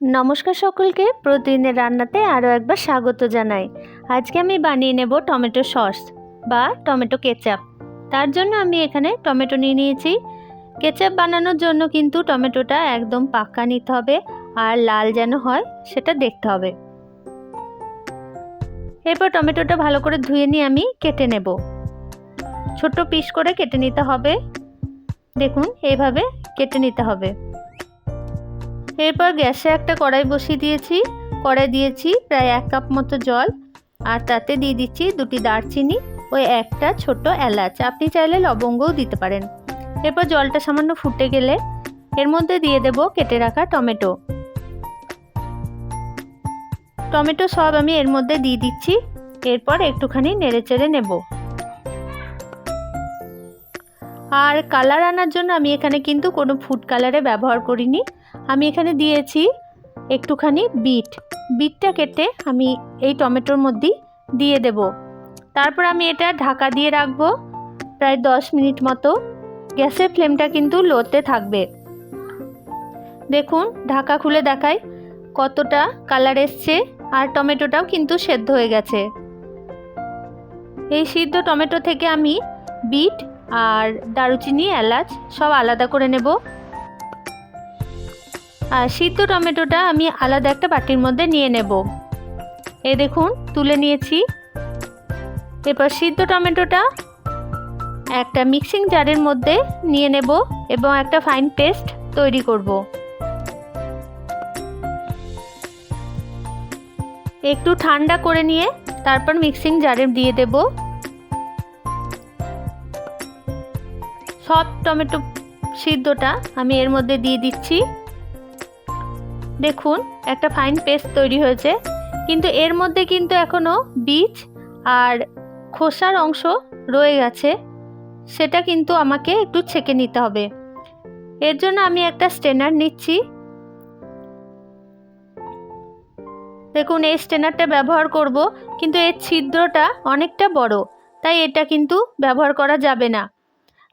नमस्कार सकलके प्रतिदिনের রান্নাতে আরও একবার স্বাগত জানাই। আজকে আমি বানিয়ে নেব টমেটো সস বা টমেটো কেচাপ। তার জন্য আমি এখানে টমেটো নিয়ে নিয়েছি। কেচাপ বানানোর জন্য কিন্তু টমেটোটা একদম পাকা নিতে হবে আর লাল যেন হয় সেটা দেখতে হবে। এরপর টমেটোটা ভালো করে ধুয়ে নিয়ে আমি কেটে নেব। ছোট পিস করে কেটে নিতে হবে। দেখুন এইভাবে কেটে নিতে হবে। এরপর গ্যাসে একটা কড়াই বসিয়ে দিয়েছি। কড়াই দিয়েছি প্রায় 1 কাপ মতো জল আর তাতে দিয়ে দিচ্ছি 2টি দারচিনি ও একটা ছোট এলাচ। আপনি চাইলে লবঙ্গও দিতে পারেন। এরপর জলটা সামান্য ফুটে গেলে এর মধ্যে দিয়ে দেব কেটে রাখা টমেটো। টমেটো সব আমি এর মধ্যে দিয়ে দিচ্ছি। এরপর একটুখানি নেড়েচেড়ে নেব। আর কালার আনার জন্য আমি এখানে কিন্তু কোনো ফুড কালারে ব্যবহার করিনি। আমি এখানে দিয়েছি একটুখানি বিটটা কেটে আমি এই টমেটোর মধ্যে দিয়ে দেব। তারপর আমি এটা ঢাকা দিয়ে রাখবো প্রায় 10 মিনিট মতো। গ্যাসের ফ্লেমটা কিন্তু লোতে থাকবে। দেখুন ঢাকা খুলে দেখাই কতটা কালার এসছে আর টমেটোটাও কিন্তু সেদ্ধ হয়ে গেছে। এই সিদ্ধ টমেটো থেকে আমি বিট আর দারুচিনি এলাচ সব আলাদা করে নেব। আর সিদ্ধ টমেটোটা আমি আলাদা একটা বাটির মধ্যে নিয়ে নেব। এই দেখুন তুলে নিয়েছি। এরপর সিদ্ধ টমেটোটা একটা মিক্সিং জারের মধ্যে নিয়ে নেব এবং একটা ফাইন পেস্ট তৈরি করব। একটু ঠান্ডা করে নিয়ে তারপর মিক্সিং জারে দিয়ে দেব। সব টমেটো সিদ্ধটা আমি এর মধ্যে দিয়ে দিচ্ছি। দেখুন একটা ফাইন পেস্ট তৈরি হয়েছে, কিন্তু এর মধ্যে কিন্তু এখনো বীজ আর খোসার অংশ রয়ে গেছে। সেটা কিন্তু আমাকে একটু ছেঁকে নিতে হবে। এর জন্য আমি একটা স্ট্রেনার নিচ্ছি। দেখুন এই স্ট্রেনারটা ব্যবহার করব, কিন্তু এর ছিদ্রটা অনেকটা বড়, তাই এটা কিন্তু ব্যবহার করা যাবে না।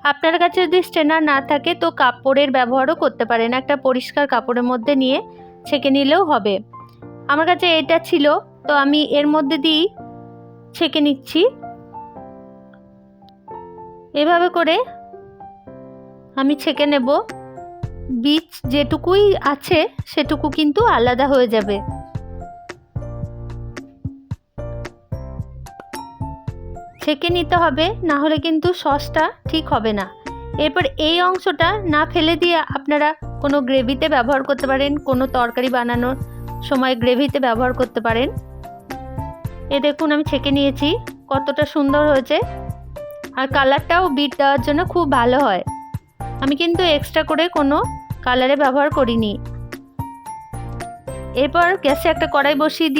আপনার কাছে যদি স্ট্রেনার না থাকে তো কাপড়ের ব্যবহারও করতে পারেন। একটা পরিষ্কার কাপড়ের মধ্যে নিয়ে ছেঁকে নিলেও হবে। আমার কাছে এটা ছিল, তো আমি এর মধ্যে দিয়েই ছেঁকে নিচ্ছি। এভাবে করে আমি ছেঁকে নেব। বীজ যেটুকুই আছে সেটুকু কিন্তু আলাদা হয়ে যাবে। ছেঁকে নিতে হবে, না হলে কিন্তু সসটা ঠিক হবে না। এরপর এই অংশটা না ফেলে দিয়ে আপনারা কোনো গ্রেভিতে ব্যবহার করতে পারেন, কোনো তরকারি বানানোর সময় গ্রেভিতে ব্যবহার করতে পারেন। এ দেখুন আমি ছেঁকে নিয়েছি, কতটা সুন্দর হয়েছে। আর কালারটাও বিট দেওয়ার জন্য খুব ভালো হয়। আমি কিন্তু এক্সট্রা করে কোনো কালারে ব্যবহার করিনি। এরপর গ্যাসে একটা কড়াই বসিয়ে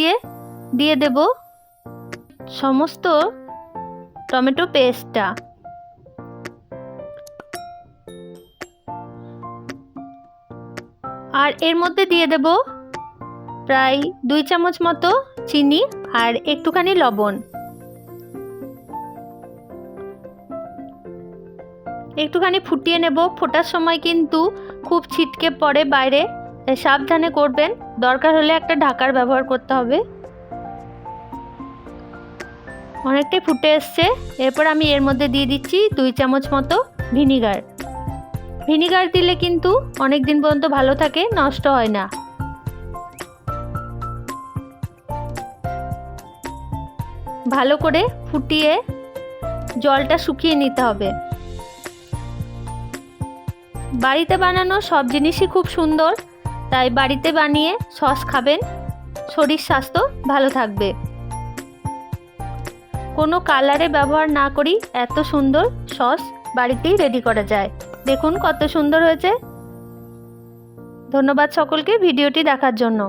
দিয়ে দেব সমস্ত টমেটো পেস্টটা। আর এর মধ্যে দিয়ে দেব প্রায় 2 চামচ মতো চিনি আর একটুখানি লবণ। একটুখানি ফুটিয়ে নেব। ফোটার সময় কিন্তু খুব ছিটকে পড়ে বাইরে, তাই সাবধানে করবেন। দরকার হলে একটা ঢাকার ব্যবহার করতে হবে। অনেকটাই ফুটে এসছে। এরপর আমি এর মধ্যে দিয়ে দিচ্ছি 2 চামচ মতো ভিনিগার। ভিনিগার দিলে কিন্তু অনেক দিন পর্যন্ত ভালো থাকে, নষ্ট হয় না। ভালো করে ফুটিয়ে জলটা শুকিয়ে নিতে হবে। বাড়িতে বানানো সব জিনিসই খুব সুন্দর, তাই বাড়িতে বানিয়ে সস খাবেন, শরীর স্বাস্থ্য ভালো থাকবে। কোনো কালারে ব্যবহার না করি এত সুন্দর সস বাড়িতেই রেডি করা যায়। দেখুন কত সুন্দর হয়েছে। ধন্যবাদ সকলকে ভিডিওটি দেখার জন্য।